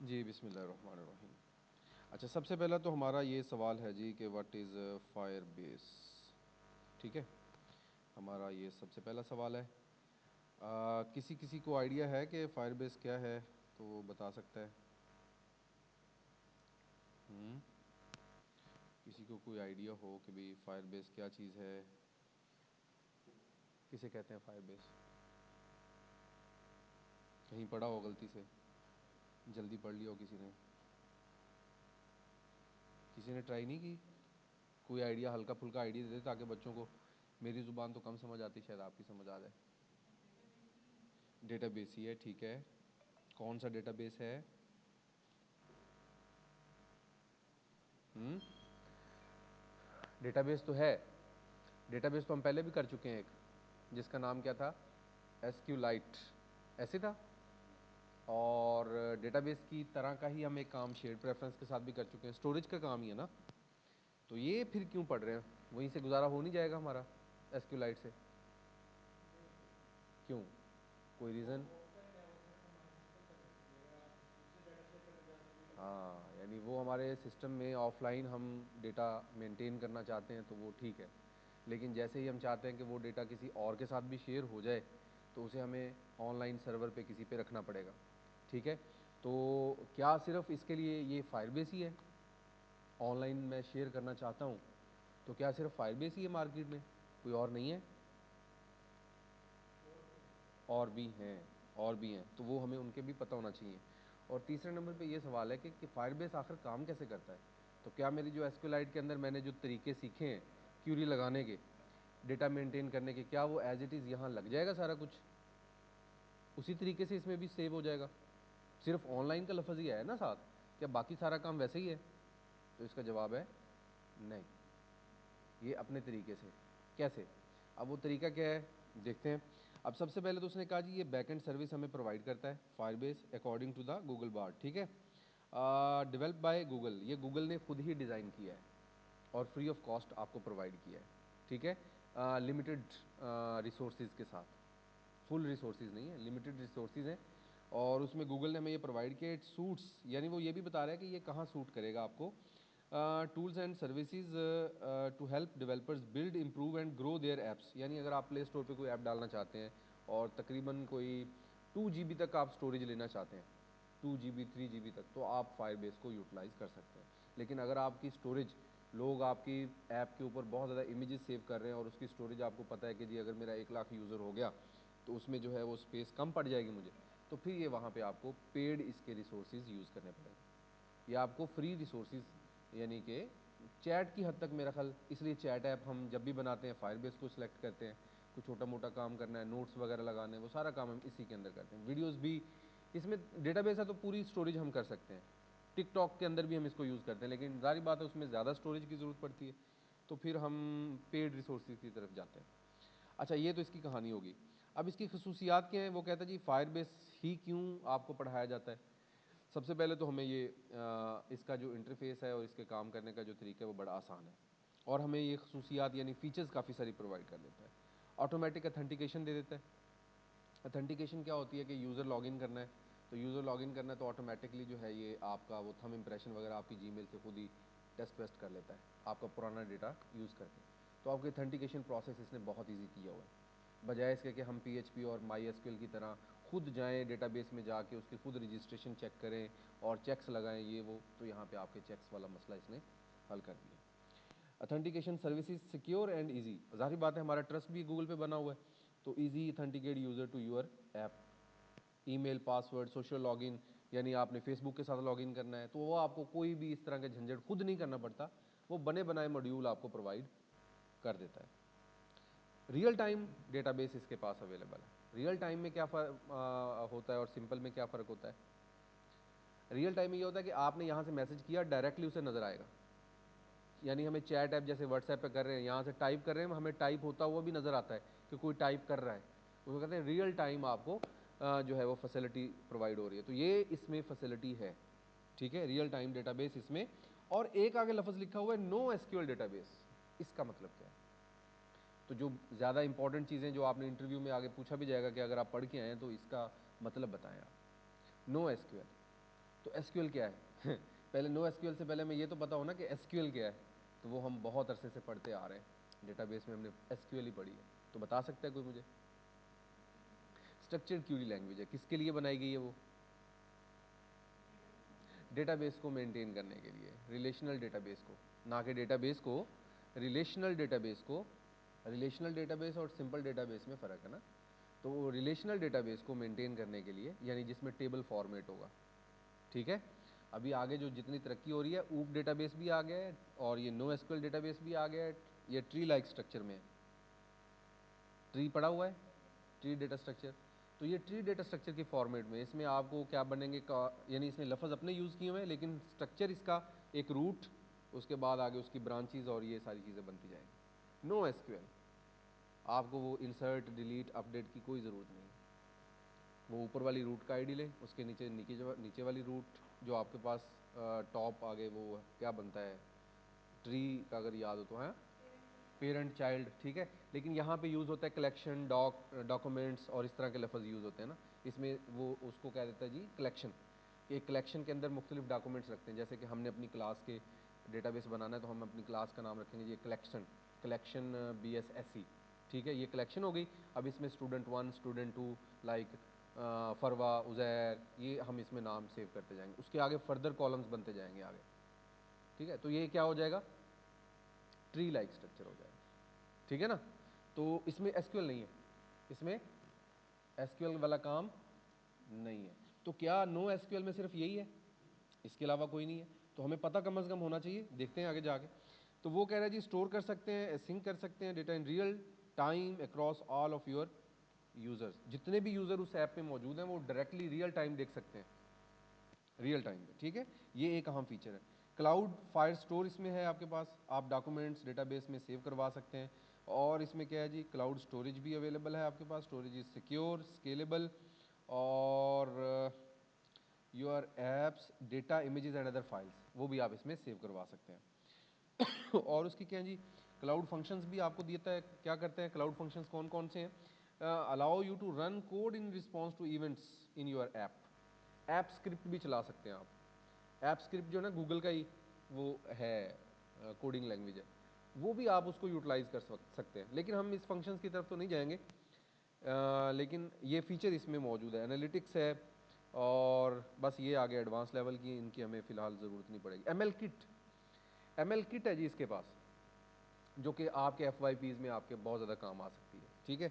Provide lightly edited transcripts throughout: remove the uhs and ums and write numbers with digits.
जी, बिस्मिल्लाहिर्रहमानिर्रहीम। अच्छा, सबसे पहला तो हमारा ये सवाल है जी कि व्हाट इज़ फायरबेस। ठीक है, हमारा ये सबसे पहला सवाल है। किसी किसी को आइडिया है कि फायरबेस क्या है, तो वो बता सकता है। किसी को कोई आइडिया हो कि भाई फायरबेस क्या चीज़ है, किसे कहते हैं फायरबेस? कहीं पढ़ा हो गलती से, जल्दी पढ़ लिया हो किसी ने ट्राई नहीं की? कोई आइडिया, हल्का फुल्का आइडिया दे दे ताकि बच्चों को, मेरी ज़ुबान तो कम समझ आती, शायद आपकी समझ आ जाए। डेटाबेस ही है, ठीक है। कौन सा डेटाबेस है? डेटाबेस तो है। डेटाबेस तो हम पहले भी कर चुके हैं एक, जिसका नाम क्या था? एसक्यूलाइट, ऐसे था। और डेटाबेस की तरह का ही हम एक काम शेयर्ड प्रेफरेंस के साथ भी कर चुके हैं, स्टोरेज का काम ही है ना। तो ये फिर क्यों पढ़ रहे हैं? वहीं से गुजारा हो नहीं जाएगा हमारा एसक्यूलाइट से? क्यों, कोई रीज़न? हाँ, यानी वो हमारे सिस्टम में ऑफलाइन हम डेटा मेंटेन करना चाहते हैं तो वो ठीक है, लेकिन जैसे ही हम चाहते हैं कि वो डेटा किसी और के साथ भी शेयर हो जाए तो उसे हमें ऑनलाइन सर्वर पे किसी पे रखना पड़ेगा। ठीक है, तो क्या सिर्फ इसके लिए ये फायरबेस ही है? ऑनलाइन मैं शेयर करना चाहता हूँ तो क्या सिर्फ फायरबेस ही है मार्केट में, कोई और नहीं है? और भी हैं, और भी हैं, तो वो हमें उनके भी पता होना चाहिए। और तीसरे नंबर पे ये सवाल है कि फायरबेस आखिर काम कैसे करता है। तो क्या मेरी जो एसक्यूलाइट के अंदर मैंने जो तरीके सीखे हैं क्यूरी लगाने के, डेटा मेंटेन करने के, क्या वो एज इट इज़ यहाँ लग जाएगा सारा कुछ? उसी तरीके से इसमें भी सेव हो जाएगा? सिर्फ ऑनलाइन का लफ्ज़ ही है ना साथ, क्या बाकी सारा काम वैसे ही है? तो इसका जवाब है नहीं, ये अपने तरीके से। कैसे? अब वो तरीका क्या है, देखते हैं। अब सबसे पहले तो उसने कहा जी ये बैकएंड सर्विस हमें प्रोवाइड करता है Firebase according to the Google Bard. ठीक है, डेवलप बाय गूगल, ये गूगल ने खुद ही डिज़ाइन किया है और फ्री ऑफ कॉस्ट आपको प्रोवाइड किया है। ठीक है, लिमिटेड रिसोर्सेज के साथ, फुल रिसोर्सेज नहीं है, लिमिटेड रिसोर्सेज हैं। और उसमें गूगल ने हमें ये प्रोवाइड किया, इट सूट्स, यानी वो ये भी बता रहा है कि ये कहाँ सूट करेगा आपको। Tools and services to help developers build improve and grow their apps, यानी अगर आप प्ले स्टोर पे कोई ऐप डालना चाहते हैं और तकरीबन कोई 2 GB तक आप स्टोरेज लेना चाहते हैं, 2 GB 3 GB तक, तो आप फायरबेस को यूटिलाइज़ कर सकते हैं। लेकिन अगर आपकी स्टोरेज, लोग आपकी ऐप के ऊपर बहुत ज़्यादा इमेजेस सेव कर रहे हैं और उसकी स्टोरेज आपको पता है कि जी अगर मेरा 1 लाख यूज़र हो गया तो उसमें जो है वो स्पेस कम पड़ जाएगी मुझे, तो फिर ये वहाँ पे आपको पेड इसके रिसोर्सेज यूज़ करने पड़ेंगे। या आपको फ्री रिसोर्सेज, यानी कि चैट की हद तक मेरा ख्याल, इसलिए चैट ऐप हम जब भी बनाते हैं फायरबेस को सिलेक्ट करते हैं। कुछ छोटा मोटा काम करना है, नोट्स वगैरह लगाने, वो सारा काम हम इसी के अंदर करते हैं। वीडियोस भी इसमें, डेटाबेस है तो पूरी स्टोरेज हम कर सकते हैं। टिकटॉक के अंदर भी हम इसको यूज़ करते हैं, लेकिन जारी बात है उसमें ज़्यादा स्टोरेज की ज़रूरत पड़ती है, तो फिर हम पेड रिसोर्सेज की तरफ जाते हैं। अच्छा, ये तो इसकी कहानी होगी। अब इसकी खसूसियात क्या हैं, वो कहता है जी फायरबेस ही क्यों आपको पढ़ाया जाता है। सबसे पहले तो हमें ये इसका जो इंटरफेस है और इसके काम करने का जो तरीका है वो बड़ा आसान है, और हमें ये खसूसियात यानी फ़ीचर्स काफ़ी सारी प्रोवाइड कर देता है। ऑटोमेटिक अथेंटिकेशन दे देता है। अथेंटिकेशन क्या होती है कि यूज़र लॉगिन करना है, तो यूज़र लॉगिन करना है तो ऑटोमेटिकली जो है ये आपका वो थंब इंप्रेशन वगैरह आपकी जीमेल से खुद ही टेस्ट वेस्ट कर लेता है आपका पुराना डेटा यूज़ करके। तो आपकी अथेंटिकेशन प्रोसेस इसने बहुत ईजी किया हुआ है, बजाय इसके कि हम PHP और MySQL की तरह खुद जाएं डेटाबेस में जाके उसकी खुद रजिस्ट्रेशन चेक करें और चेक्स लगाएं ये वो। तो यहाँ पे आपके चेक्स वाला मसला इसने हल कर दिया। Authentication services secure and easy, ज़ाहिर बात है हमारा ट्रस्ट भी गूगल पे बना हुआ है, तो easy authenticate user to your app. Email, password, social login, यानी आपने फेसबुक के साथ लॉगिन करना है तो वो आपको कोई भी इस तरह के झंझट खुद नहीं करना पड़ता, वो बने बनाए मॉड्यूल आपको प्रोवाइड कर देता है। रियल टाइम डेटाबेस इसके पास अवेलेबल है। रियल टाइम में क्या होता है और सिंपल में क्या फ़र्क होता है? रियल टाइम में ये होता है कि आपने यहाँ से मैसेज किया, डायरेक्टली उसे नज़र आएगा, यानी हमें चैट ऐप जैसे व्हाट्सएप पे कर रहे हैं, यहाँ से टाइप कर रहे हैं, हमें टाइप होता हुआ भी नज़र आता है कि कोई टाइप कर रहा है। उसको कहते हैं रियल टाइम आपको जो है वो फैसिलिटी प्रोवाइड हो रही है, तो ये इसमें फैसिलिटी है। ठीक है, रियल टाइम डेटाबेस इसमें। और एक आगे लफ्ज़ लिखा हुआ है नो एसक्यूएल डेटाबेस, इसका मतलब क्या है? तो जो ज़्यादा इंपॉर्टेंट चीज़ें जो आपने इंटरव्यू में आगे पूछा भी जाएगा कि अगर आप पढ़ के आए हैं तो इसका मतलब बताएं आप। नो एसक्यूएल, तो एसक्यूएल क्या है पहले नो एसक्यूएल से पहले हमें ये तो पता हो ना कि एसक्यूएल क्या है, तो वो हम बहुत अरसे से पढ़ते आ रहे हैं, डेटाबेस में हमने एसक्यूएल ही पढ़ी है। तो बता सकता है कोई मुझे? स्ट्रक्चर्ड क्यूरी लैंग्वेज है, किसके लिए बनाई गई है वो? डेटाबेस को मेंटेन करने के लिए, रिलेशनल डेटाबेस को, ना कि डेटाबेस को, रिलेशनल डेटाबेस को। रिलेशनल डेटाबेस और सिंपल डेटाबेस में फ़र्क है ना। तो रिलेशनल डेटाबेस को मेंटेन करने के लिए, यानी जिसमें टेबल फॉर्मेट होगा, ठीक है। अभी आगे जो जितनी तरक्की हो रही है, ऊप डेटाबेस भी आ गया है और ये नो एसक्यूएल डेटाबेस भी आ गया है। ये ट्री लाइक स्ट्रक्चर में है, ट्री पड़ा हुआ है, ट्री डेटा स्ट्रक्चर। तो ये ट्री डेटा स्ट्रक्चर के फॉर्मेट में इसमें आपको क्या बनेंगे का, यानी इसने लफ्ज़ अपने यूज़ किए हुए हैं, लेकिन स्ट्रक्चर इसका एक रूट, उसके बाद आगे उसकी ब्रांचेज और ये सारी चीज़ें बनती जाएंगी। नो एसक्यूएल, आपको वो इंसर्ट डिलीट अपडेट की कोई ज़रूरत नहीं है। वो ऊपर वाली रूट का आईडी ले, उसके नीचे नीचे वाली रूट जो आपके पास टॉप आगे वो क्या बनता है ट्री का, अगर याद हो तो, है पेरेंट चाइल्ड, ठीक है। लेकिन यहाँ पे यूज़ होता है कलेक्शन, डॉक्यूमेंट्स और इस तरह के लफ्ज़ यूज़ होते हैं ना। इसमें वो उसको क्या देता है जी, कलेक्शन। एक कलेक्शन के अंदर मुख्तलिफ डॉक्यूमेंट्स रखते हैं, जैसे कि हमने अपनी क्लास के डेटाबेस बनाना है तो हम अपनी क्लास का नाम रखेंगे ये कलेक्शन, कलेक्शन BSSE, ठीक है। ये कलेक्शन हो गई। अब इसमें स्टूडेंट 1, स्टूडेंट 2, लाइक फरवा, उज़ैर, ये हम इसमें नाम सेव करते जाएंगे। उसके आगे फर्दर कॉलम्स बनते जाएंगे आगे, ठीक है। तो ये क्या हो जाएगा, ट्री लाइक स्ट्रक्चर हो जाएगा, ठीक है ना। तो इसमें एसक्यूएल नहीं है, इसमें एसक्यूएल वाला काम नहीं है। तो क्या नो एसक्यूएल में सिर्फ यही है, इसके अलावा कोई नहीं है? तो हमें पता कम से कम होना चाहिए, देखते हैं आगे जाके। तो वो कह रहा है जी स्टोर कर सकते हैं, सिंक कर सकते हैं data in real time across all of your users. जितने भी यूजर उस ऐप में मौजूद हैं वो डायरेक्टली रियल टाइम देख सकते हैं, रियल टाइम पे, ठीक है। ये एक अहम फीचर है। क्लाउड फायर स्टोर इसमें है आपके पास, आप डॉक्यूमेंट्स डेटाबेस में सेव करवा सकते हैं। और इसमें क्या है जी, क्लाउड स्टोरेज भी अवेलेबल है आपके पास, स्टोरेज इज सिक्योर, स्केलेबल, और your apps data images and other files वो भी आप इसमें सेव करवा सकते हैं और उसकी क्या है जी, क्लाउड फंक्शंस भी आपको देता है। क्या करते हैं क्लाउड फंक्शंस, कौन कौन से हैं? Allow you to run code in response to events in your app script भी चला सकते हैं आप। ऐप स्क्रिप्ट जो है ना गूगल का ही वो है, कोडिंग लैंग्वेज है, वो भी आप उसको यूटिलाइज कर सकते हैं। लेकिन हम इस फंक्शंस की तरफ तो नहीं जाएंगे, लेकिन ये फीचर इसमें मौजूद है। एनालिटिक्स है, और बस ये आगे एडवांस लेवल की इनकी हमें फ़िलहाल ज़रूरत नहीं पड़ेगी। एम एल किट है जी इसके पास, जो कि आपके FYPs में आपके बहुत ज़्यादा काम आ सकती है, ठीक है।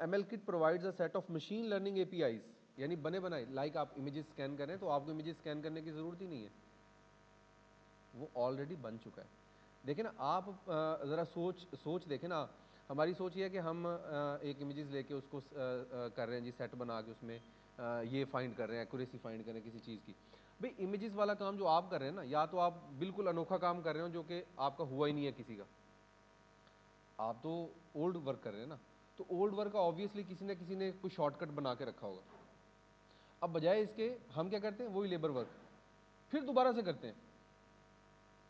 M L kit provides a set of machine learning APIs, यानी बने बनाए, लाइक आप इमेजेस स्कैन करें तो आपको इमेजेस स्कैन करने की ज़रूरत ही नहीं है, वो ऑलरेडी बन चुका है। देखिए ना आप, ज़रा सोच देखें ना। हमारी सोच ये है कि हम एक इमेजेस लेके उसको कर रहे हैं जी, सेट बना के उसमें ये फाइंड कर रहे हैं, एक्यूरेसी फाइंड कर रहे हैं किसी चीज़ की। भाई इमेजेस वाला काम जो आप कर रहे हैं ना, या तो आप बिल्कुल अनोखा काम कर रहे हो जो कि आपका हुआ ही नहीं है किसी का, आप तो ओल्ड वर्क कर रहे हैं ना। तो ओल्ड वर्क का ऑब्वियसली किसी ने कोई शॉर्टकट बना के रखा होगा। अब बजाय इसके हम क्या करते हैं, वही लेबर वर्क फिर दोबारा से करते हैं।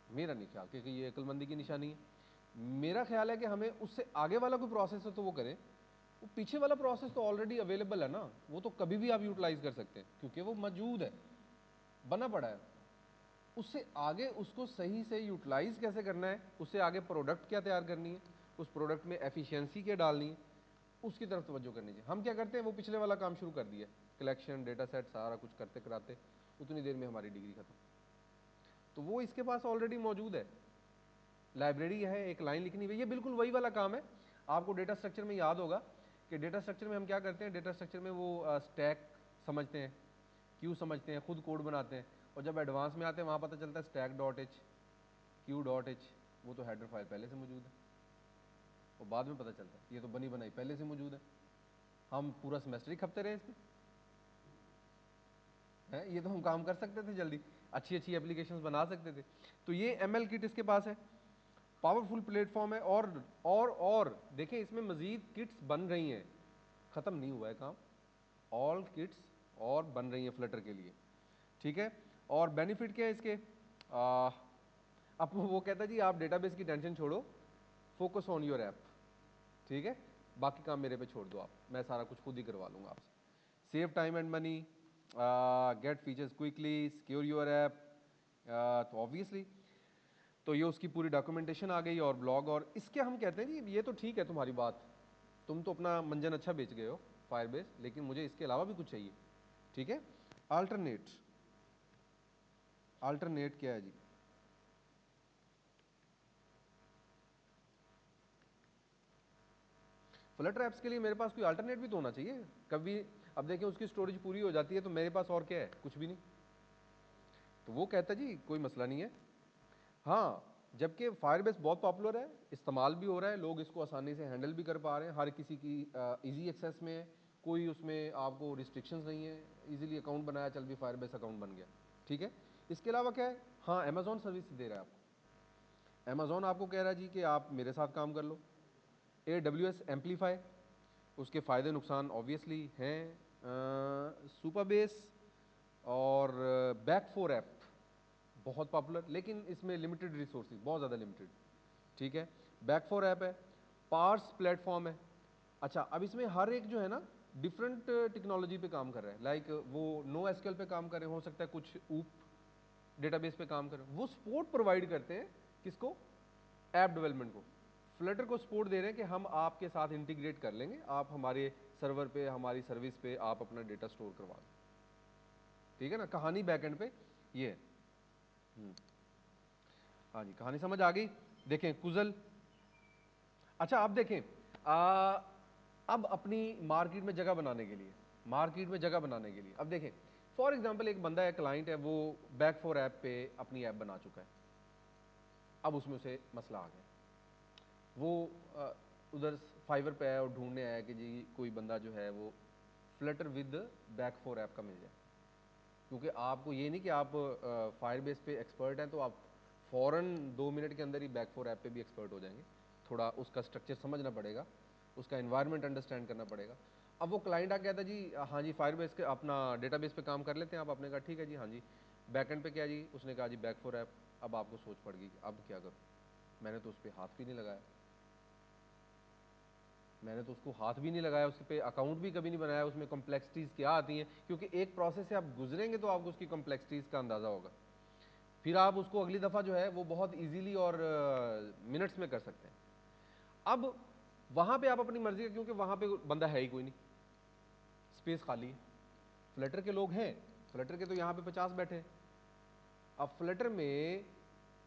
मेरा नहीं ख्याल कि ये अक्लमंदी की निशानी है। मेरा ख्याल है कि हमें उससे आगे वाला कोई प्रोसेस है तो वो करें, वो पीछे वाला प्रोसेस तो ऑलरेडी अवेलेबल है ना, वो तो कभी भी आप यूटिलाइज कर सकते हैं क्योंकि वो मौजूद है, बना पड़ा है। उससे आगे उसको सही से यूटिलाइज कैसे करना है, उससे आगे प्रोडक्ट क्या तैयार करनी है, उस प्रोडक्ट में एफिशिएंसी क्या डालनी है, उसकी तरफ तवज्जो करनी चाहिए। हम क्या करते हैं, वो पिछले वाला काम शुरू कर दिया, कलेक्शन डेटा सेट सारा कुछ करते कराते उतनी देर में हमारी डिग्री खत्म। तो वो इसके पास ऑलरेडी मौजूद है, लाइब्रेरी है, एक लाइन लिखनी है, ये बिल्कुल वही वाला काम है। आपको डेटा स्ट्रक्चर में याद होगा कि डेटा स्ट्रक्चर में हम क्या करते हैं, डेटा स्ट्रक्चर में वो स्टैक समझते हैं, क्यू समझते हैं, खुद कोड बनाते हैं, और जब एडवांस में आते हैं वहाँ पता चलता है stack.h, q.h, वो तो हेडर फाइल पहले से मौजूद है, और बाद में पता चलता है ये तो बनी बनाई पहले से मौजूद है। हम पूरा सेमेस्टर ही खपते रहे इस पर, है ये तो हम काम कर सकते थे जल्दी, अच्छी अच्छी एप्लीकेशंस बना सकते थे। तो ये ML किट इसके पास है, पावरफुल प्लेटफॉर्म है। और देखें इसमें मजीद किट्स बन रही हैं, ख़त्म नहीं हुआ है काम, ऑल किट्स और बन रही हैं फ्लटर के लिए, ठीक है। और बेनिफिट क्या है इसके, अब वो कहता है जी आप डेटाबेस की टेंशन छोड़ो, फोकस ऑन योर ऐप, ठीक है, बाकी काम मेरे पे छोड़ दो आप, मैं सारा कुछ खुद ही करवा लूँगा आपसे। Save time and money, get features quickly, secure your app, तो ऑब्वियसली तो ये उसकी पूरी डॉक्यूमेंटेशन आ गई और ब्लॉग, और इसके हम कहते हैं जी ये तो ठीक है तुम्हारी बात, तुम तो अपना मंजन अच्छा बेच गए हो फायरबेस, लेकिन मुझे इसके अलावा भी कुछ चाहिए, ठीक है। अल्टरनेट, अल्टरनेट क्या है जी? फ्लटर ऐप्स के लिए मेरे पास कोई अल्टरनेट भी तो होना चाहिए कभी। अब देखें उसकी स्टोरेज पूरी हो जाती है तो मेरे पास और क्या है, कुछ भी नहीं। तो वो कहता है जी कोई मसला नहीं है। हाँ, जबकि फायरबेस बहुत पॉपुलर है, इस्तेमाल भी हो रहा है, लोग इसको आसानी से हैंडल भी कर पा रहे हैं, हर किसी की इजी एक्सेस में है, कोई उसमें आपको रिस्ट्रिक्शंस नहीं है, इजीली अकाउंट बनाया, चल भी फायरबेस अकाउंट बन गया, ठीक है। इसके अलावा क्या है, हाँ अमेजोन सर्विस दे रहा है आपको। अमेजोन आपको कह रहा है जी कि आप मेरे साथ काम कर लो। AWS एम्पलीफाई, उसके फ़ायदे नुकसान ऑब्वियसली हैं। सुपरबेस और बैक फोर ऐप बहुत पॉपुलर, लेकिन इसमें लिमिटेड रिसोर्सेज, बहुत ज़्यादा लिमिटेड, ठीक है। बैक फोर ऐप है, पार्स प्लेटफॉर्म है। अच्छा, अब इसमें हर एक जो है ना डिफरेंट टेक्नोलॉजी पे काम कर रहा है, लाइक वो नो एसक्यूएल पे काम कर रहे हो सकता है, कुछ ऊप डेटाबेस पे काम कर रहे हो, वो सपोर्ट प्रोवाइड करते हैं किसको, ऐप डेवलपमेंट को। फ्लटर को सपोर्ट दे रहे हैं कि हम आपके साथ इंटीग्रेट कर लेंगे, आप हमारे सर्वर पे, हमारी सर्विस पे आप अपना डेटा स्टोर करवा दो, ठीक है ना। कहानी बैकएंड पे ये है। हाँ जी, कहानी समझ आ गई। देखें कुजल, अच्छा आप देखें अब अपनी मार्केट में जगह बनाने के लिए, मार्केट में जगह बनाने के लिए अब देखें, फॉर एग्जांपल एक बंदा है, क्लाइंट है, वो बैक फोर ऐप पे अपनी ऐप बना चुका है। अब उसमें उसे मसला आ गया, वो उधर फाइवर पे आया और ढूंढने आया कि जी कोई बंदा जो है वो Flutter with back four app का मिल जाए। क्योंकि आपको ये नहीं कि आप फायरबेस पे एक्सपर्ट हैं तो आप फ़ौरन 2 मिनट के अंदर ही बैक फोर ऐप पे भी एक्सपर्ट हो जाएंगे। थोड़ा उसका स्ट्रक्चर समझना पड़ेगा, उसका इन्वायरमेंट अंडरस्टैंड करना पड़ेगा। अब वो क्लाइंट आ कहता जी हाँ जी फायरबेस के अपना डेटाबेस पे काम कर लेते हैं आप, आपने कहा ठीक है जी, हाँ जी बैकएंड पे क्या जी, उसने कहा जी बैक फोर ऐप। अब आपको सोच पड़ गई कि अब क्या करूँ, मैंने तो उस पर हाथ भी नहीं लगाया, मैंने तो उसको हाथ भी नहीं लगाया, उस पर अकाउंट भी कभी नहीं बनाया, उसमें कॉम्प्लेक्सिटीज़ क्या आती हैं, क्योंकि एक प्रोसेस से आप गुजरेंगे तो आपको उसकी कॉम्प्लेक्सिटीज़ का अंदाज़ा होगा। फिर आप उसको अगली दफ़ा जो है वो बहुत इजीली और मिनट्स में कर सकते हैं। अब वहाँ पे आप अपनी मर्जी का, क्योंकि वहाँ पे बंदा है ही कोई नहीं, स्पेस खाली है, फ्लटर के लोग हैं, फ्लटर के तो यहाँ पे 50 बैठे हैं। अब फ्लटर में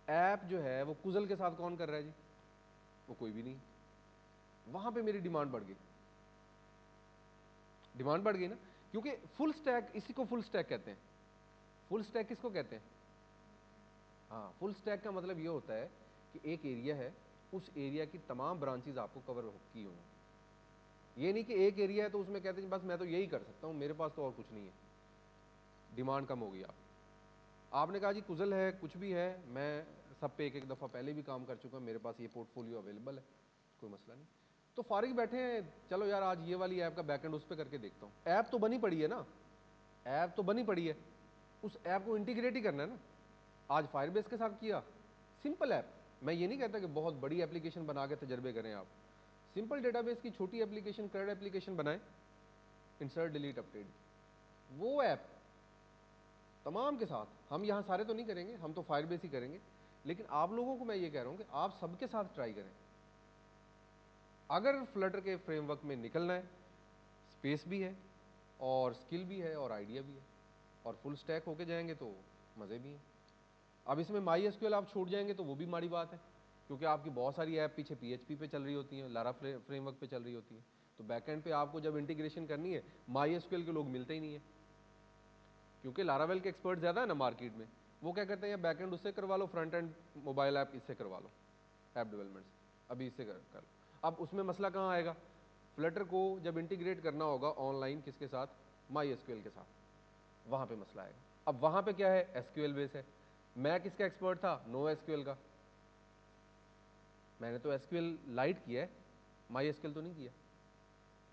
ऐप जो है वो कुजल के साथ कौन कर रहा है जी, वो कोई भी नहीं। वहाँ पे मेरी डिमांड बढ़ गई, डिमांड बढ़ गई ना, क्योंकि फुल स्टैक, इसी को फुल स्टैक कहते हैं। फुल स्टैक किसको कहते हैं? हाँ, फुल स्टैक का मतलब ये होता है कि एक एरिया है, उस एरिया की तमाम ब्रांचेज आपको कवर की होंगी। ये नहीं कि एक एरिया है तो उसमें कहते हैं बस मैं तो यही कर सकता हूँ, मेरे पास तो और कुछ नहीं है, डिमांड कम हो गई। आपने कहा जी कुजल है, कुछ भी है, मैं सब पे एक एक दफ़ा पहले भी काम कर चुका हूँ, मेरे पास ये पोर्टफोलियो अवेलेबल है, कोई मसला नहीं। तो फारिग बैठे हैं, चलो यार आज ये वाली ऐप का बैकएंड उस पर करके देखता हूँ। ऐप तो बनी पड़ी है ना, ऐप तो बनी पड़ी है, उस ऐप को इंटीग्रेट ही करना है ना। आज फायरबेस के साथ किया, सिंपल ऐप, मैं ये नहीं कहता कि बहुत बड़ी एप्लीकेशन बना के तजर्बे करें आप, सिंपल डेटाबेस की छोटी एप्लीकेशन, क्रेड एप्लीकेशन बनाएं, इंसर्ट डिलीट अपडेट, वो ऐप तमाम के साथ। हम यहाँ सारे तो नहीं करेंगे, हम तो फायरबेस ही करेंगे, लेकिन आप लोगों को मैं ये कह रहा हूँ कि आप सबके साथ ट्राई करें। अगर फ्लटर के फ्रेमवर्क में निकलना है, स्पेस भी है और स्किल भी है और आइडिया भी है, और फुल स्टैक होके जाएंगे तो मज़े भी हैं। अब इसमें माई एसक्यूएल आप छोड़ जाएंगे तो वो भी माड़ी बात है, क्योंकि आपकी बहुत सारी ऐप पीछे PHP पे चल रही होती हैं, लारा फ्रेमवर्क पे चल रही होती है, तो बैकएंड पे आपको जब इंटीग्रेशन करनी है, माई एसक्यूएल के लोग मिलते ही नहीं है, क्योंकि लारावेल के एक्सपर्ट ज़्यादा है ना मार्केट में। वो क्या करते हैं, बैकएंड उससे करवा लो, फ्रंट एंड मोबाइल ऐप इससे करवा लो, ऐप डेवलपमेंट अभी इससे कर लो। अब उसमें मसला कहाँ आएगा, फ्लटर को जब इंटीग्रेट करना होगा ऑनलाइन किसके साथ, माई एसक्यूएल के साथ, वहाँ पे मसला आएगा। अब वहाँ पे क्या है, एसक्यूएल बेस है। मैं किसका एक्सपर्ट था, नो एसक्यूएल का, मैंने तो एसक्यूएल लाइट किया है, माई एसक्यूएल तो नहीं किया।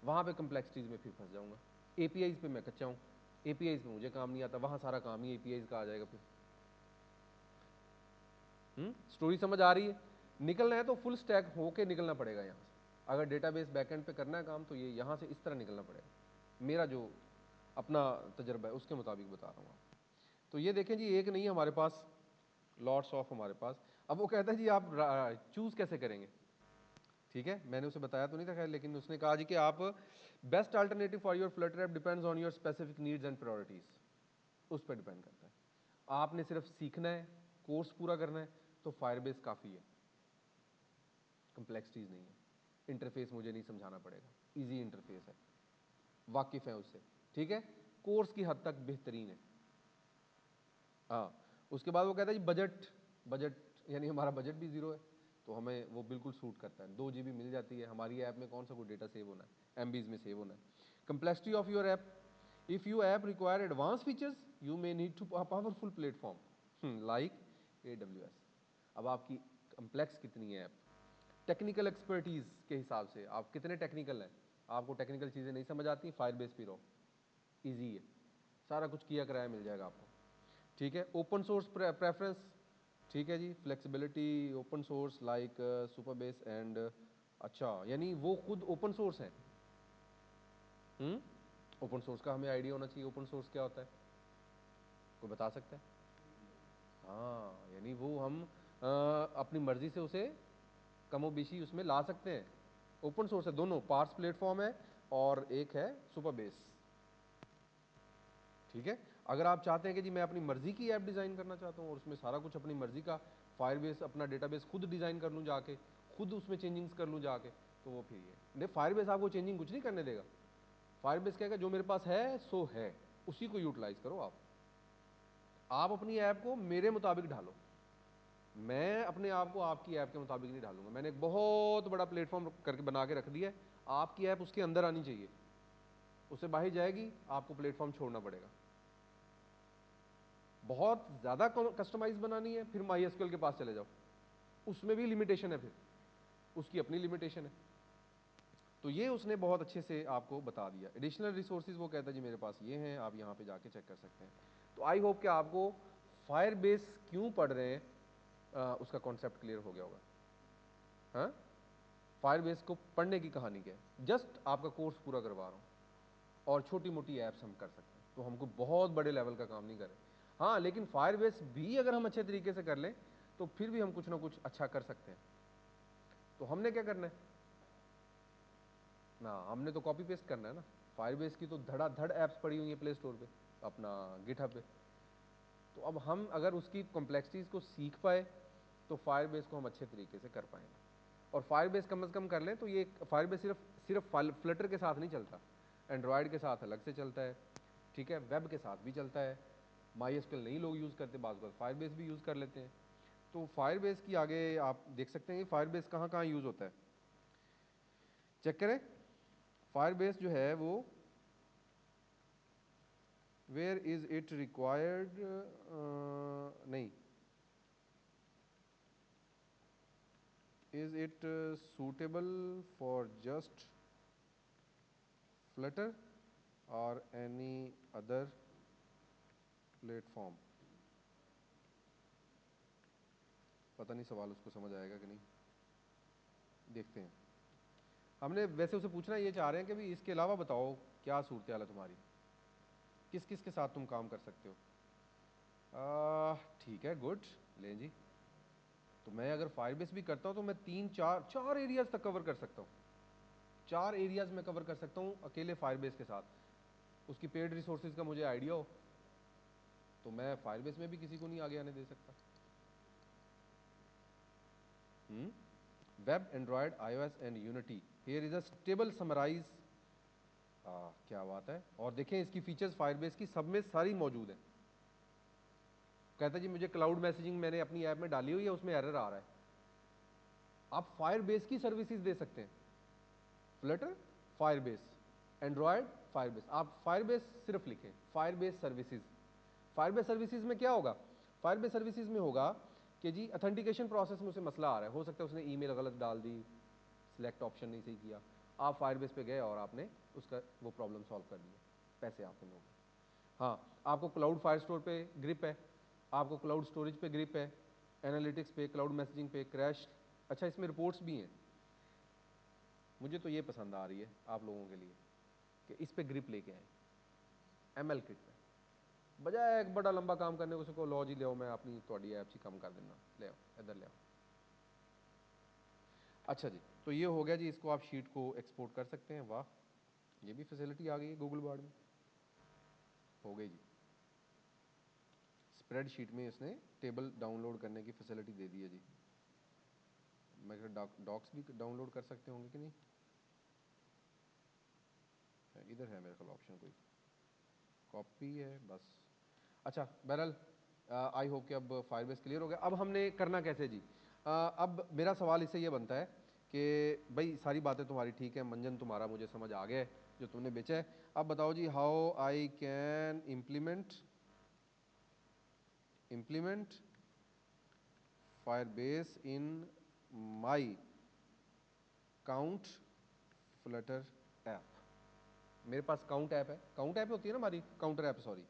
वहाँ पे कम्प्लेक्सिटीज़ में फिर फंस जाऊँगा। एपीआईज़ पे मैं कच्चा हूँ, एपीआईज़ पे मुझे काम नहीं आता, वहाँ सारा काम ही एपीआईज़ का आ जाएगा फिर। स्टोरी समझ आ रही है? निकलना है तो फुल स्टैक होके निकलना पड़ेगा यहाँ से। अगर डेटाबेस बैकएंड पे करना है काम तो ये यहाँ से इस तरह निकलना पड़ेगा। मेरा जो अपना तजर्बा है उसके मुताबिक बता रहा हूँ आप। तो ये देखें जी, एक नहीं है हमारे पास, लॉट्स ऑफ हमारे पास। अब वो कहता है जी आप चूज कैसे करेंगे, ठीक है, मैंने उसे बताया तो नहीं था खैर, लेकिन उसने कहा जी कि आप best alternative for your Flutter app depends on your specific needs and priorities, उस पर डिपेंड करता है। आपने सिर्फ सीखना है, कोर्स पूरा करना है, तो फायरबेस काफ़ी है, कम्प्लेक्सिटीज नहीं है। इंटरफेस मुझे नहीं समझाना पड़ेगा, इजी इंटरफेस है, वाकिफ है उससे, ठीक है, कोर्स की हद तक बेहतरीन है। हाँ, उसके बाद वो कहता है जी बजट, बजट यानी हमारा बजट भी ज़ीरो है, तो हमें वो बिल्कुल सूट करता है। 2 GB मिल जाती है, हमारी ऐप में कौन सा कोई डेटा सेव होना है, MBs में सेव होना है। Complexity of your app, if you app require advance features you may need to powerful platform like AWS। अब आपकी कम्प्लेक्स कितनी है ऐप, टेक्निकल एक्सपर्टीज़ के हिसाब से आप कितने टेक्निकल हैं, आपको टेक्निकल चीज़ें नहीं समझ आती, फायरबेस पे रहो, ईजी है, सारा कुछ किया कराया मिल जाएगा आपको, ठीक है। ओपन सोर्स प्रेफरेंस, ठीक है जी, flexibility open source like Supabase and, अच्छा यानी वो खुद ओपन सोर्स है। ओपन सोर्स का हमें आइडिया होना चाहिए, ओपन सोर्स क्या होता है, कोई बता सकता है? हाँ, यानी वो हम अपनी मर्जी से उसे कमो बेशी उसमें ला सकते हैं। ओपन सोर्स है, दोनों पार्स प्लेटफॉर्म है और एक है सुपरबेस, ठीक है। अगर आप चाहते हैं कि जी मैं अपनी मर्जी की ऐप डिज़ाइन करना चाहता हूँ और उसमें सारा कुछ अपनी मर्जी का फायरबेस अपना डेटाबेस खुद डिज़ाइन कर लूँ जाके, खुद उसमें चेंजिंग्स कर लूँ जाके, तो वो फिर ये नहीं, फायरबेस आपको चेंजिंग कुछ नहीं करने देगा। फायरबेस कहेगा जो मेरे पास है सो है, उसी को यूटिलाइज करो आप अपनी ऐप को मेरे मुताबिक ढालो, मैं अपने आप को आपकी ऐप के मुताबिक नहीं ढालूंगा। मैंने एक बहुत बड़ा प्लेटफॉर्म करके बना के रख दिया है, आपकी ऐप उसके अंदर आनी चाहिए, उससे बाहर जाएगी आपको प्लेटफॉर्म छोड़ना पड़ेगा। बहुत ज़्यादा कस्टमाइज बनानी है, फिर MySQL के पास चले जाओ, उसमें भी लिमिटेशन है, फिर उसकी अपनी लिमिटेशन है। तो ये उसने बहुत अच्छे से आपको बता दिया। एडिशनल रिसोर्सेज वो कहता है जी मेरे पास ये हैं, आप यहाँ पे जाके चेक कर सकते हैं। तो आई होप कि आपको फायरबेस क्यों पढ़ रहे हैं उसका कॉन्सेप्ट क्लियर हो गया होगा। हाँ, फायरबेस को पढ़ने की कहानी क्या है, जस्ट आपका कोर्स पूरा करवा रहा हूँ और छोटी मोटी ऐप्स हम कर सकते हैं, तो हमको बहुत बड़े लेवल का काम नहीं करें। हाँ, लेकिन फायरबेस भी अगर हम अच्छे तरीके से कर लें तो फिर भी हम कुछ ना कुछ अच्छा कर सकते हैं। तो हमने क्या करना है ना, हमने तो कॉपी पेस्ट करना है ना। फायरबेस की तो धड़ाधड़ ऐप्स पड़ी हुई हैं प्ले स्टोर पे, अपना गिटहब पे। तो अब हम अगर उसकी कॉम्प्लेक्सिटीज़ को सीख पाए तो फायरबेस को हम अच्छे तरीके से कर पाएंगे। और फायरबेस कम से कम कर लें तो ये फायरबेस सिर्फ सिर्फ फ्लटर के साथ नहीं चलता, एंड्रॉयड के साथ अलग से चलता है, ठीक है, वेब के साथ भी चलता है। MySQL नहीं लोग यूज़ करते, बाज़ फायरबेस भी यूज़ कर लेते हैं। तो फायरबेस की आगे आप देख सकते हैं कि फायरबेस कहाँ कहाँ यूज़ होता है, चेक करें। फायरबेस जो है वो वेयर इज़ इट रिक्वायर्ड, नहीं, is it suitable for just Flutter और एनी अदर प्लेटफॉर्म। पता नहीं सवाल उसको समझ आएगा कि नहीं, देखते हैं। हमने वैसे उसे पूछना ये चाह रहे हैं कि भाई इसके अलावा बताओ क्या सूरत हाल है तुम्हारी, किस किस के साथ तुम काम कर सकते हो। ठीक है, गुड, लें जी। तो मैं अगर फायरबेस भी करता हूँ तो मैं 3 4 एरियाज तक कवर कर सकता हूँ, 4 एरियाज में कवर कर सकता हूँ अकेले फायरबेस के साथ। उसकी पेड रिसोर्सेज का मुझे आइडिया हो तो मैं फायरबेस में भी किसी को नहीं आगे आने दे सकता। Web, Android, iOS and Unity, here is a stable summarise. क्या बात है, और देखें इसकी फीचर्स फायरबेस की सब में सारी मौजूद है। कहता है जी मुझे क्लाउड मैसेजिंग मैंने अपनी ऐप में डाली हुई है, उसमें एरर आ रहा है। आप फायरबेस की सर्विसेज दे सकते हैं, फ्लटर, फायरबेस, एंड्रॉयड, फायरबेस। आप फायरबेस सिर्फ लिखें, फायरबेस सर्विसेज। फायरबेस सर्विसेज में क्या होगा, फायरबेस सर्विसेज में होगा कि जी अथेंटिकेशन प्रोसेस में उसे मसला आ रहा है, हो सकता है उसने ईमेल गलत डाल दी, सिलेक्ट ऑप्शन नहीं सही किया, आप फायरबेस पे गए और आपने उसका वो प्रॉब्लम सॉल्व कर दिया, पैसे आपके मिल गए। हाँ, आपको क्लाउड फायर स्टोर पे ग्रिप है, आपको क्लाउड स्टोरेज पे ग्रिप है, एनालिटिक्स पे, क्लाउड मैसेजिंग पे, क्रैश। अच्छा, इसमें रिपोर्ट्स भी हैं, मुझे तो ये पसंद आ रही है आप लोगों के लिए कि इस पे ग्रिप लेके आए। ML किट में बजाय एक बड़ा लंबा काम करने उसको लो जी ले मैं अपनी थोड़ी ऐप सी कम कर देना, ले आओ इधर ले आओ। अच्छा जी, तो ये हो गया जी, इसको आप शीट को एक्सपोर्ट कर सकते हैं। वाह, ये भी फैसिलिटी आ गई है गूगल बार्ड में, हो गई जी। स्प्रेडशीट में इसने टेबल डाउनलोड करने की फैसिलिटी दे दी है जी। मैं डॉक्स भी डाउनलोड कर सकते होंगे कि नहीं, इधर है मेरे ख्याल ऑप्शन कोई, कॉपी है बस। अच्छा बहरहाल आई होप कि अब फायरबेस क्लियर हो गया। अब हमने करना कैसे जी, अब मेरा सवाल इससे ये बनता है कि भाई सारी बातें तुम्हारी ठीक है, मंजन तुम्हारा मुझे समझ आ गया है जो तुमने बेचा है। अब बताओ जी, how I can implement Firebase in my count Flutter app. मेरे पास काउंट ऐप है, काउंट ऐप होती है ना हमारी, counter app, sorry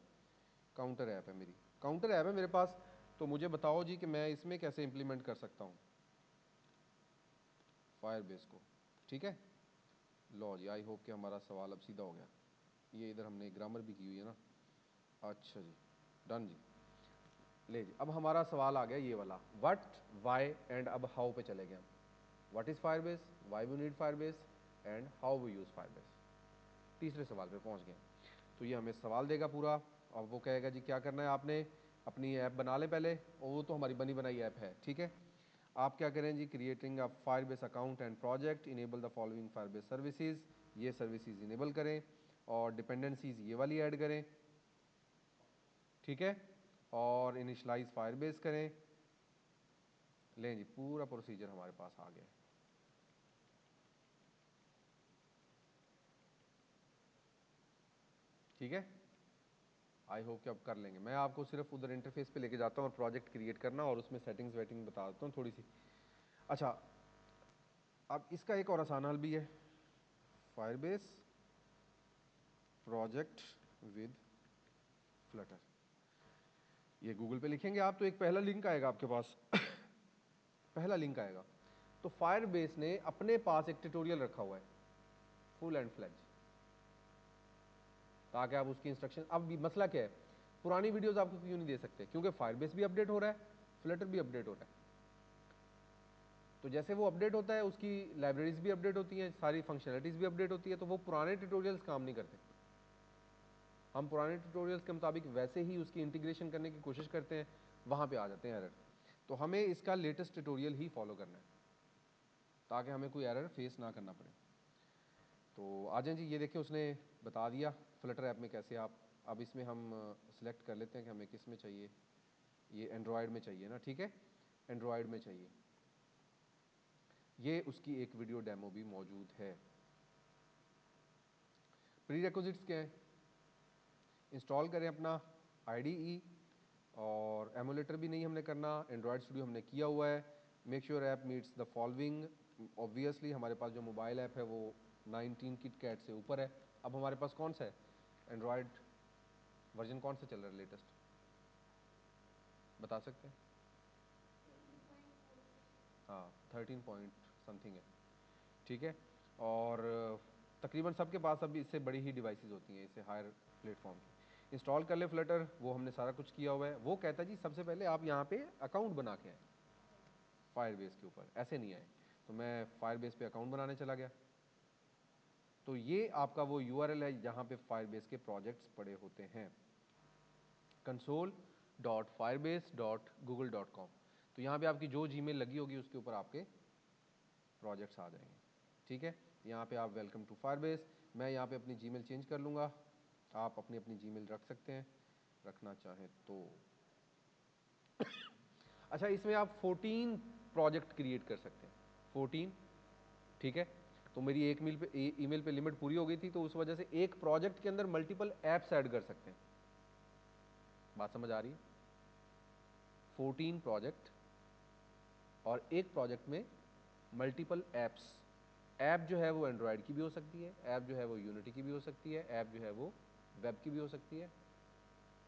counter app है मेरी, काउंटर ऐप है मेरे पास। तो मुझे बताओ जी कि मैं इसमें कैसे इंप्लीमेंट कर सकता हूँ फायरबेस को। ठीक है, लो जी, आई होप कि हमारा सवाल अब सीधा हो गया। ये इधर हमने ग्रामर भी की हुई है ना। अच्छा जी, डन जी। ले जी, अब हमारा सवाल आ गया ये वाला, व्हाट, वाई एंड अब हाउ पे चले गए हम। What is Firebase, why we need Firebase and how we use Firebase. तीसरे सवाल पे पहुंच गए। तो ये हमें सवाल देगा पूरा, और वो कहेगा जी क्या करना है आपने, अपनी ऐप बना ले पहले, और वो तो हमारी बनी बनाई ऐप है। ठीक है, आप क्या करें जी, creating a Firebase account and project, enable the following Firebase services, ये सर्विसेज इनेबल करें और डिपेंडेंसीज ये वाली ऐड करें। ठीक है, और इनिशलाइज फायरबेस करें। लें जी, पूरा प्रोसीजर हमारे पास आ गया है। ठीक है, आई होप कि अब कर लेंगे। मैं आपको सिर्फ उधर इंटरफेस पे लेके जाता हूँ और प्रोजेक्ट क्रिएट करना और उसमें सेटिंग्स वेटिंग बता देता हूँ थोड़ी सी। अच्छा, अब इसका एक और आसान हल भी है, फायरबेस प्रोजेक्ट विद फ्लटर। ये गूगल पे लिखेंगे आप तो एक पहला लिंक आएगा आपके पास पहला लिंक आएगा। तो फायरबेस ने अपने पास एक ट्यूटोरियल रखा हुआ है फुल एंड फ्लेज, ताकि आप उसकी इंस्ट्रक्शन, अब भी मसला क्या है, पुरानी वीडियोस आपको क्यों नहीं दे सकते, क्योंकि फायरबेस भी अपडेट हो रहा है, फ्लटर भी अपडेट हो रहा है। तो जैसे वो अपडेट होता है उसकी लाइब्रेरीज भी अपडेट होती हैं, सारी फंक्शनलिटीज भी अपडेट होती है, तो वो पुराने ट्यूटोरियल्स काम नहीं करते। हम पुराने ट्यूटोरियल्स के मुताबिक वैसे ही उसकी इंटीग्रेशन करने की कोशिश करते हैं, वहाँ पे आ जाते हैं एरर। तो हमें इसका लेटेस्ट ट्यूटोरियल ही फॉलो करना है ताकि हमें कोई एरर फेस ना करना पड़े। तो आ जाएं जी, ये देखें उसने बता दिया फ्लटर ऐप में कैसे आप, अब इसमें हम सेलेक्ट कर लेते हैं कि हमें किस में चाहिए। ये एंड्रॉयड में चाहिए ना, ठीक है, एंड्रॉयड में चाहिए। ये उसकी एक वीडियो डेमो भी मौजूद है। प्री रिक्विजिट्स क्या है, इंस्टॉल करें अपना IDE, और एमुलेटर भी नहीं हमने करना, एंड्रॉयड स्टूडियो हमने किया हुआ है। Make sure app meets the following, obviously हमारे पास जो मोबाइल ऐप है वो 19 किटकैट से ऊपर है। अब हमारे पास कौन सा है, एंड्रॉयड वर्जन कौन सा चल रहा है लेटेस्ट, बता सकते हैं? हाँ 13 पॉइंट समथिंग है। ठीक है, और तकरीबन सबके पास अब इससे बड़ी ही डिवाइसेस होती हैं, इससे हायर प्लेटफॉर्म की। इंस्टॉल कर ले फ्लटर, वो हमने सारा कुछ किया हुआ है। वो कहता है जी सबसे पहले आप यहाँ पे अकाउंट बना के आए फायरबेस के ऊपर, ऐसे नहीं आए। तो मैं फायरबेस पे अकाउंट बनाने चला गया। तो ये आपका वो URL है जहाँ पे फायरबेस के प्रोजेक्ट्स पड़े होते हैं, console.firebase.google.com। तो यहाँ पे आपकी जो जीमेल लगी होगी उसके ऊपर आपके प्रोजेक्ट्स आ जाएंगे। ठीक है, यहाँ पे आप वेलकम टू फायरबेस, मैं यहाँ पे अपनी जीमेल चेंज कर लूँगा, आप अपनी अपनी जीमेल रख सकते हैं रखना चाहें तो। अच्छा, इसमें आप 14 प्रोजेक्ट क्रिएट कर सकते हैं, 14। ठीक है, तो मेरी एक ईमेल पे लिमिट पूरी हो गई थी, तो उस वजह से एक प्रोजेक्ट के अंदर मल्टीपल ऐप्स ऐड कर सकते हैं। बात समझ आ रही है, 14 प्रोजेक्ट और एक प्रोजेक्ट में मल्टीपल ऐप्स। ऐप जो है वो एंड्रॉयड की भी हो सकती है, ऐप जो है वो यूनिटी की भी हो सकती है, ऐप जो है वो वेब की भी हो सकती है,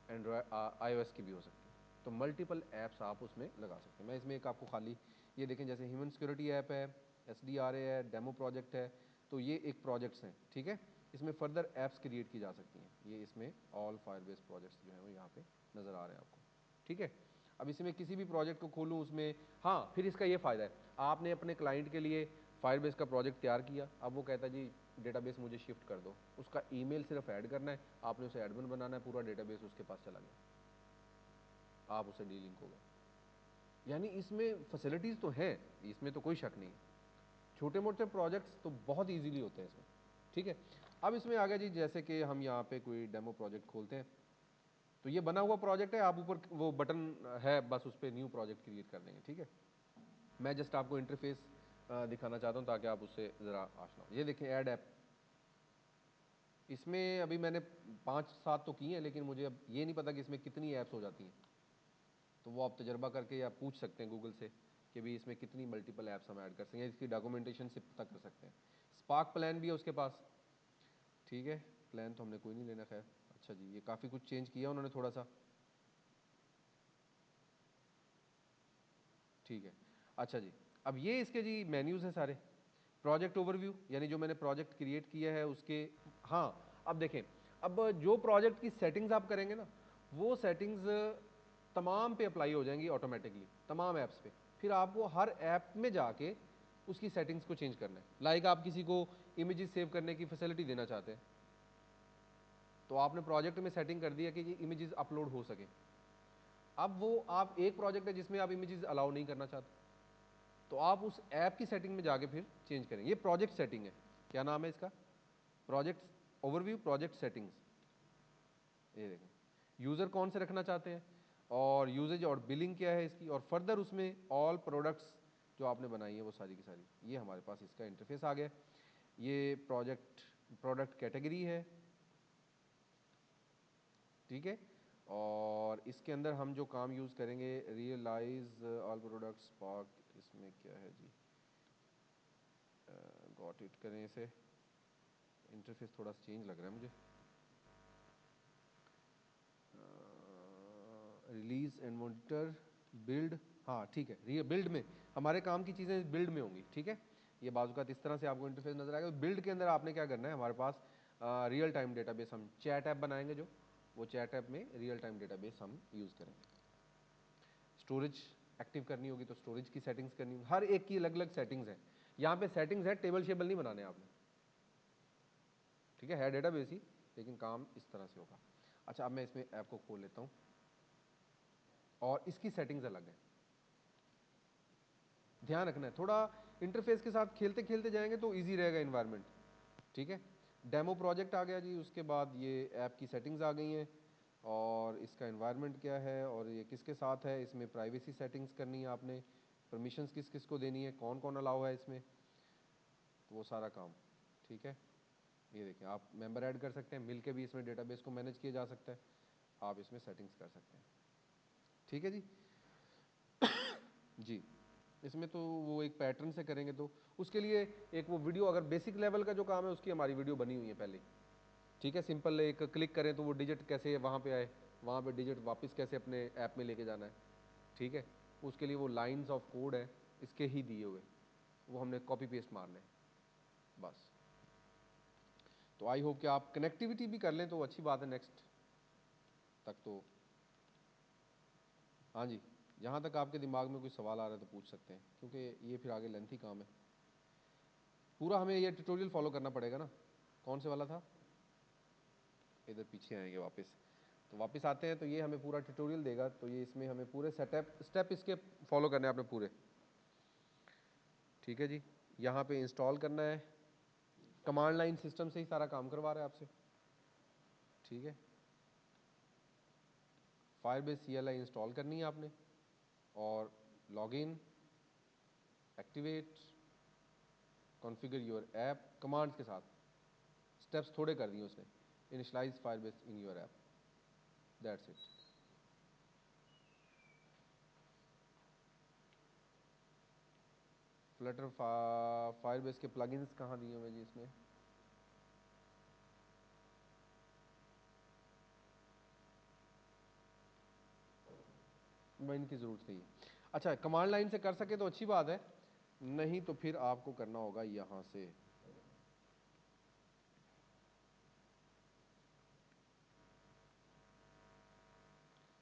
एंड्रॉयड iOS की भी हो सकती है। तो मल्टीपल ऐप्स आप उसमें लगा सकते हैं। मैं इसमें एक आपको खाली ये देखें, जैसे ह्यूमन सिक्योरिटी ऐप है, SDRA है, डेमो प्रोजेक्ट है, तो ये एक प्रोजेक्ट्स हैं। ठीक है, इसमें फर्दर ऐप्स क्रिएट की जा सकती हैं। ये इसमें ऑल फायरबेस प्रोजेक्ट्स जो हैं वो यहाँ पे नज़र आ रहे हैं आपको, ठीक है। अब इसमें किसी भी प्रोजेक्ट को खोलूँ उसमें, हाँ फिर इसका ये फ़ायदा है, आपने अपने क्लाइंट के लिए फायरबेस का प्रोजेक्ट तैयार किया, अब वो कहता है जी डेटाबेस मुझे शिफ्ट कर दो, उसका ईमेल सिर्फ ऐड करना है, आपने उसे एडमिन बनाना है, पूरा डेटाबेस उसके पास चला गया, आप उसे डीलिंक हो गए। यानी इसमें फैसिलिटीज़ तो हैं, इसमें तो कोई शक नहीं है, छोटे मोटे प्रोजेक्ट्स तो बहुत ईजीली होते हैं इसमें, ठीक है। अब इसमें आ गया जी, जैसे कि हम यहाँ पे कोई डेमो प्रोजेक्ट खोलते हैं, तो ये बना हुआ प्रोजेक्ट है, आप ऊपर वो बटन है बस उस पर न्यू प्रोजेक्ट क्रिएट कर देंगे, ठीक है। मैं जस्ट आपको इंटरफेस दिखाना चाहता हूँ ताकि आप उससे ज़रा आशना हो। ये देखें ऐड ऐप, इसमें अभी मैंने 5-7 तो की हैं, लेकिन मुझे अब ये नहीं पता कि इसमें कितनी ऐप्स हो जाती हैं, तो वो आप तजर्बा करके या पूछ सकते हैं गूगल से कि भाई इसमें कितनी मल्टीपल ऐप्स हम ऐड कर सकते हैं, इसकी डॉक्यूमेंटेशन से पता कर सकते हैं। स्पार्क प्लान भी है उसके पास, ठीक है, प्लान तो हमने कोई नहीं लेना खैर। अच्छा जी, ये काफ़ी कुछ चेंज किया उन्होंने थोड़ा सा, ठीक है। अच्छा जी, अब ये इसके जी मेन्यूज़ हैं सारे, प्रोजेक्ट ओवरव्यू यानी जो मैंने प्रोजेक्ट क्रिएट किया है उसके, हाँ अब देखें, अब जो प्रोजेक्ट की सेटिंग्स आप करेंगे ना, वो सेटिंग्स तमाम पे अप्लाई हो जाएंगी ऑटोमेटिकली, तमाम ऐप्स पे, फिर आपको हर ऐप में जाके उसकी सेटिंग्स को चेंज करना है। लाइक आप किसी को इमेजेस सेव करने की फैसिलिटी देना चाहते हैं, तो आपने प्रोजेक्ट में सेटिंग कर दिया कि ये इमेजेस अपलोड हो सके, अब वो आप एक प्रोजेक्ट है जिसमें आप इमेजेस अलाउ नहीं करना चाहते, तो आप उस ऐप की सेटिंग में जाके फिर चेंज करेंगे। ये प्रोजेक्ट सेटिंग है, क्या नाम है इसका, प्रोजेक्ट ओवरव्यू प्रोजेक्ट सेटिंग्स। ये देखें, यूज़र कौन से रखना चाहते हैं, और यूजेज और बिलिंग क्या है इसकी, और फर्दर उसमें ऑल प्रोडक्ट्स जो आपने बनाई है वो सारी की सारी, ये हमारे पास इसका इंटरफेस आ गया। ये प्रोडक्ट कैटेगरी है, ठीक है, और इसके अंदर हम जो काम यूज़ करेंगे, रियलाइज ऑल प्रोडक्ट्स स्पार्क, इसमें क्या है जी, गॉट इट करें इसे, इंटरफेस थोड़ा सा चेंज लग रहा है मुझे, रिलीज एंड मॉनिटर बिल्ड, हाँ ठीक है, ये बिल्ड में हमारे काम की चीज़ें बिल्ड में होंगी, ठीक है। ये बाजूकात इस तरह से आपको इंटरफेस नजर आएगा। बिल्ड के अंदर आपने क्या करना है, हमारे पास रियल टाइम डेटाबेस, हम चैट ऐप बनाएंगे जो, वो चैट ऐप में रियल टाइम डेटाबेस हम यूज़ करेंगे। स्टोरेज एक्टिव करनी होगी तो स्टोरेज की सेटिंग्स करनी होगी, हर एक की अलग अलग सेटिंग्स हैं। यहाँ पे सेटिंग्स है, टेबल शेबल नहीं बनाने आपने, ठीक है डेटाबेस ही, लेकिन काम इस तरह से होगा। अच्छा, अब मैं इसमें ऐप को खोल लेता हूँ और इसकी सेटिंग्स अलग है, ध्यान रखना है थोड़ा, इंटरफेस के साथ खेलते खेलते जाएंगे तो इजी रहेगा इन्वायरमेंट, ठीक है। डेमो प्रोजेक्ट आ गया जी, उसके बाद ये ऐप की सेटिंग्स आ गई हैं, और इसका इन्वायरमेंट क्या है और ये किसके साथ है, इसमें प्राइवेसी सेटिंग्स करनी है आपने, परमिशंस किस किस को देनी है, कौन कौन अलाउ है इसमें, तो वो सारा काम, ठीक है। ये देखें, आप मेंबर ऐड कर सकते हैं, मिल के भी इसमें डेटाबेस को मैनेज किया जा सकता है, आप इसमें सेटिंग्स कर सकते हैं, ठीक है जी। जी, इसमें तो वो एक पैटर्न से करेंगे तो उसके लिए एक वो वीडियो, अगर बेसिक लेवल का जो काम है उसकी हमारी वीडियो बनी हुई है पहले, ठीक है। सिंपल एक क्लिक करें तो वो डिजिट कैसे वहाँ पे आए, वहाँ पे डिजिट वापस कैसे अपने ऐप में लेके जाना है, ठीक है। उसके लिए वो लाइंस ऑफ कोड है इसके ही दिए हुए, वो हमने कॉपी पेस्ट मारने हैं बस। तो आई होप कि आप कनेक्टिविटी भी कर लें तो अच्छी बात है, नेक्स्ट तक तो। हाँ जी, जहाँ तक आपके दिमाग में कोई सवाल आ रहा है तो पूछ सकते हैं, क्योंकि ये फिर आगे लेंथी काम है पूरा, हमें ये ट्यूटोरियल फॉलो करना पड़ेगा ना। कौन से वाला था, इधर पीछे आएंगे वापस, तो वापस आते हैं तो ये हमें पूरा ट्यूटोरियल देगा, तो ये इसमें हमें पूरे सेटअप स्टेप इसके फॉलो करने हैं आपने पूरे, ठीक है जी। यहाँ पे इंस्टॉल करना है, कमांड लाइन सिस्टम से ही सारा काम करवा रहा है आपसे, ठीक है। फायरबेस CLI इंस्टॉल करनी है आपने, और login, activate, configure your app, commands के साथ स्टेप्स थोड़े कर दिए उसने, initialise Firebase in your app, that's it. Flutter Firebase के प्लगइन्स कहाँ दिए हुए जी इसमें, मैं इनकी ज़रूरत नहीं है। अच्छा, कमांड लाइन से कर सके तो अच्छी बात है, नहीं तो फिर आपको करना होगा यहाँ से,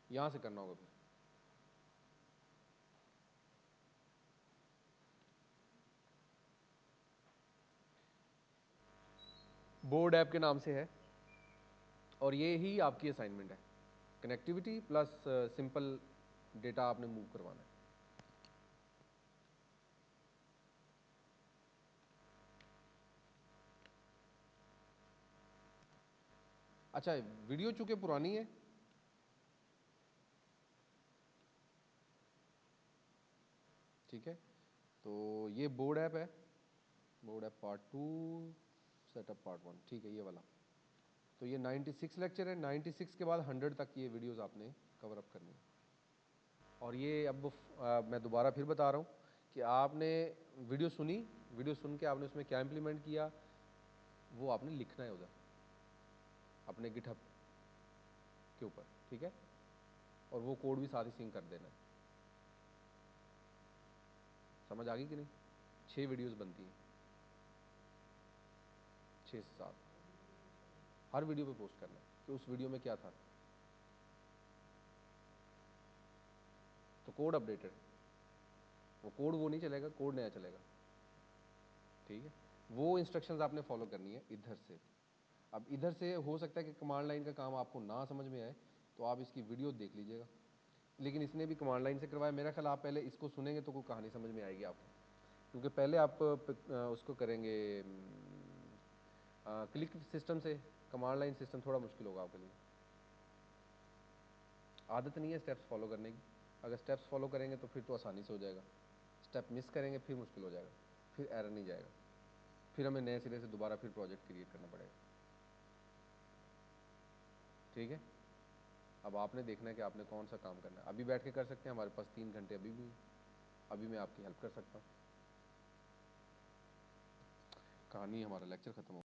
यहाँ से करना होगा फिर। बोर्ड ऐप के नाम से है और ये ही आपकी असाइनमेंट है, कनेक्टिविटी प्लस सिंपल डेटा आपने मूव करवाना है। अच्छा, वीडियो चूंकि पुरानी है, ठीक है, तो ये बोर्ड ऐप है, board app part 2, setup part 1, ठीक है, ये वाला। तो ये 96 लेक्चर है, 96 के बाद 100 तक ये वीडियोस आपने कवर अप करनी है। और ये अब मैं दोबारा फिर बता रहा हूँ कि आपने वीडियो सुनी, वीडियो सुन के आपने उसमें क्या इम्प्लीमेंट किया वो आपने लिखना है उधर अपने गिटहब के ऊपर, ठीक है, और वो कोड भी साथ ही सिंक कर देना है। समझ आ गई कि नहीं? 6 वीडियोस बनती हैं, 6 से 7, हर वीडियो पे पोस्ट करना है कि उस वीडियो में क्या था। तो कोड अपडेटेड, वो कोड वो नहीं चलेगा, कोड नया चलेगा, ठीक है। वो इंस्ट्रक्शंस आपने फॉलो करनी है इधर से। अब इधर से हो सकता है कि कमांड लाइन का काम आपको ना समझ में आए, तो आप इसकी वीडियो देख लीजिएगा, लेकिन इसने भी कमांड लाइन से करवाया। मेरा ख्याल आप पहले इसको सुनेंगे तो कोई कहानी समझ में आएगी आपको, क्योंकि पहले आप उसको करेंगे क्लिक सिस्टम से, कमांड लाइन सिस्टम थोड़ा मुश्किल होगा आपके लिए। आदत नहीं है स्टेप्स फॉलो करने की, अगर स्टेप्स फॉलो करेंगे तो फिर तो आसानी से हो जाएगा, स्टेप मिस करेंगे फिर मुश्किल हो जाएगा, फिर एरर नहीं जाएगा, फिर हमें नए सिरे से दोबारा फिर प्रोजेक्ट क्रिएट करना पड़ेगा, ठीक है। अब आपने देखना है कि आपने कौन सा काम करना है। अभी बैठ के कर सकते हैं, हमारे पास 3 घंटे अभी भी, अभी मैं आपकी हेल्प कर सकता हूँ। कहानी हमारा लेक्चर खत्म हो